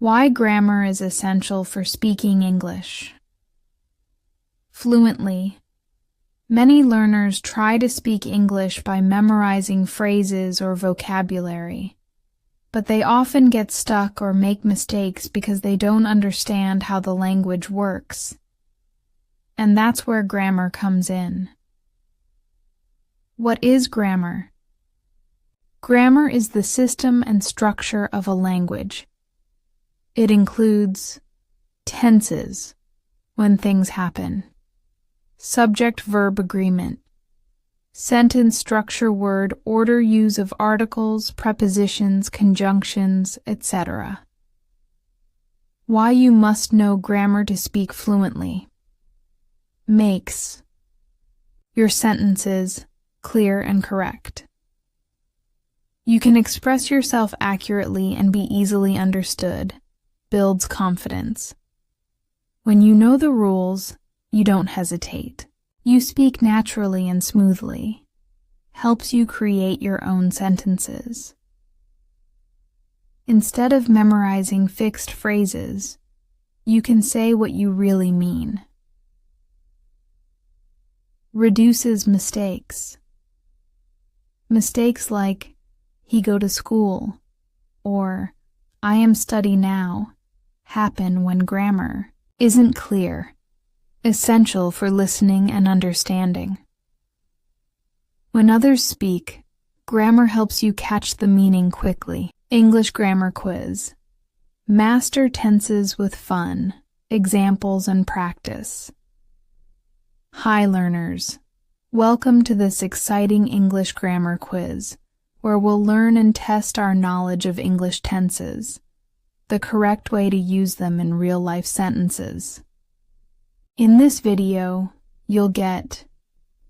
Why grammar is essential for speaking English. Fluently. Many learners try to speak English by memorizing phrases or vocabulary, but they often get stuck or make mistakes because they don't understand how the language works. And that's where grammar comes in. What is grammar? Grammar is the system and structure of a language. It includes tenses, when things happen, subject-verb agreement, sentence structure, word order, use of articles, prepositions, conjunctions, etc. Why you must know grammar to speak fluently. Makes your sentences clear and correct. You can express yourself accurately and be easily understood. Builds confidence. When you know the rules, you don't hesitate. You speak naturally and smoothly. Helps you create your own sentences. Instead of memorizing fixed phrases, you can say what you really mean. Reduces mistakes. Mistakes like, he go to school, or I am study now, happen when grammar isn't clear, essential for listening and understanding. When others speak, grammar helps you catch the meaning quickly. English grammar quiz. Master tenses with fun, examples and practice. Hi learners, welcome to this exciting English grammar quiz, where we'll learn and test our knowledge of English tenses, the correct way to use them in real-life sentences. In this video, you'll get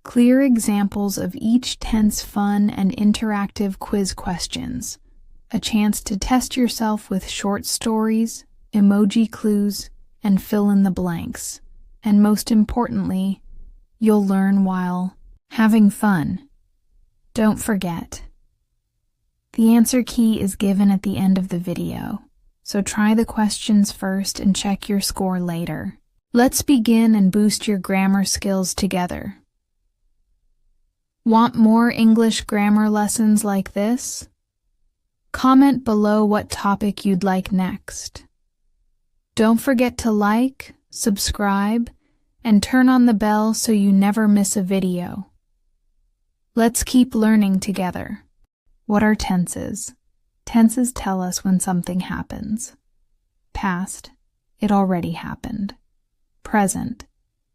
clear examples of each tense, fun and interactive quiz questions, a chance to test yourself with short stories, emoji clues, and fill in the blanks, and most importantly, you'll learn while having fun. Don't forget, the answer key is given at the end of the video, so try the questions first and check your score later. Let's begin and boost your grammar skills together. Want more English grammar lessons like this? Comment below what topic you'd like next. Don't forget to like, subscribe, and turn on the bell so you never miss a video. Let's keep learning together. What are tenses? Tenses tell us when something happens. Past, it already happened. Present,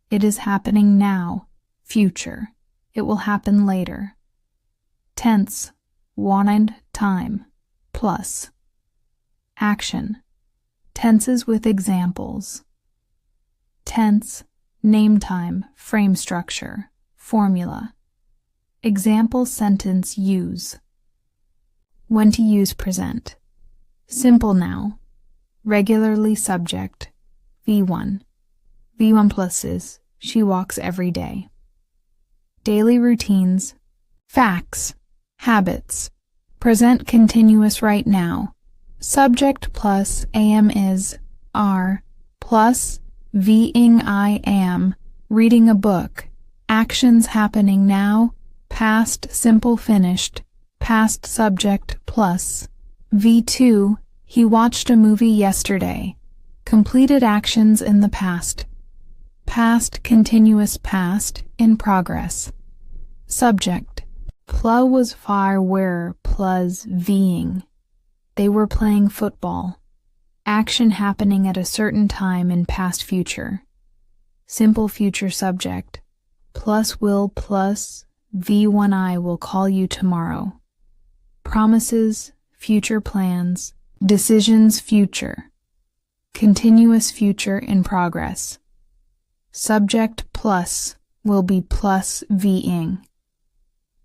it is happening now. Future, it will happen later. Tense, wanted time, plus. Action, tenses with examples. Tense, name time, frame structure, formula. Example sentence use. When to use present. Simple now. Regularly subject. V1. V1 plus is, she walks every day. Daily routines. Facts. Habits. Present continuous right now. Subject plus am is, are, plus V-ing I am, reading a book. Actions happening now. Past simple finished. Past subject plus. V2, he watched a movie yesterday. Completed actions in the past. Past continuous past, in progress. Subject, pla was far where plus V-ing. They were playing football. Action happening at a certain time in past future. Simple future subject, plus will plus V1I will call you tomorrow. Promises, future plans, decisions future. Continuous future in progress. Subject plus will be plus V-ing.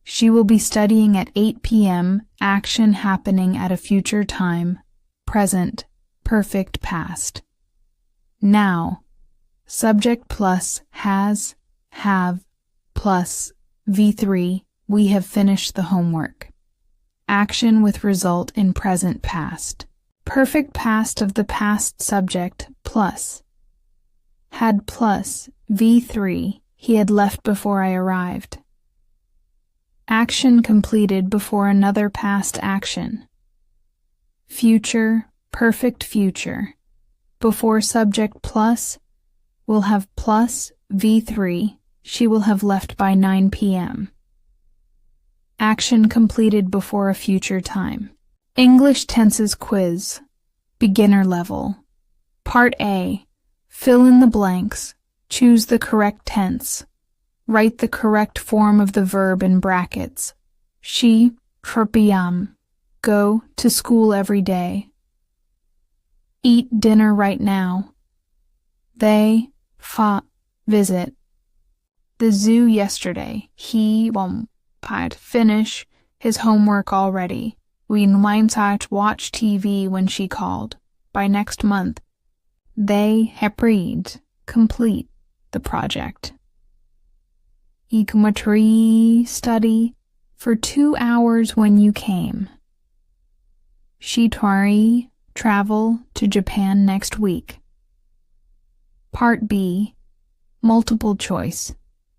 She will be studying at 8 p.m., action happening at a future time, present, perfect past. Now, subject plus has, have, plus V3, we have finished the homework. Action with result in present past. Perfect past of the past subject plus. Had plus V3. He had left before I arrived. Action completed before another past action. Future, perfect future. Before subject plus, we'll have plus V3. She will have left by 9 p.m. Action completed before a future time. English tenses quiz. Beginner level. Part A. Fill in the blanks. Choose the correct tense. Write the correct form of the verb in brackets. She, trpiyam, go to school every day. Eat dinner right now. They, fa, visit. The zoo yesterday. He, had finish his homework already. We might watch TV when she called. By next month. They, read, complete the project. Ikumatri, study for 2 hours when you came. Shitari, travel to Japan next week. Part B, multiple choice.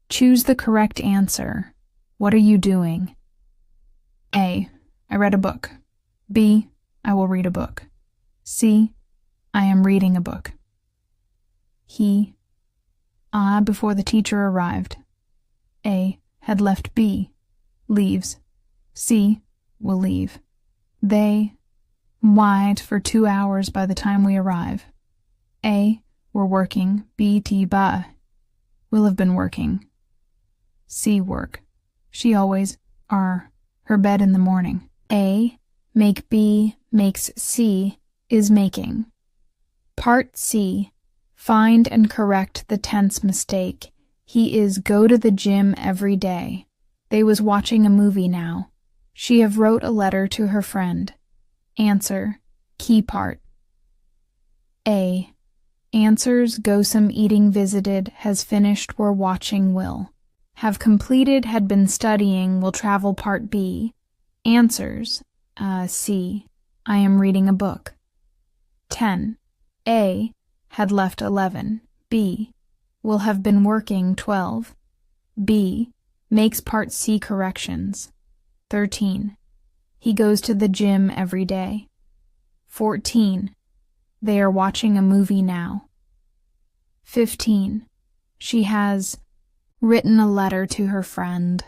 Choose the correct answer. What are you doing? A. I read a book. B. I will read a book. C. I am reading a book. He, before the teacher arrived. A. Had left B. Leaves. C. Will leave. They, wait for 2 hours by the time we arrive. A. Were working. B. Ba. Will have been working. C. Work. She always, her bed in the morning. A. Make B. Makes C. Is making. Part C. Find and correct the tense mistake. He is go to the gym every day. They was watching a movie now. She have wrote a letter to her friend. Answer. Key part. A. Answers go some eating visited has finished were watching will. Have completed had been studying will travel part B. Answers. C. I am reading a book. 10. A. Had left 11. B. Will have been working 12. B. Makes part C corrections. 13. He goes to the gym every day. 14. They are watching a movie now. 15. She has written a letter to her friend.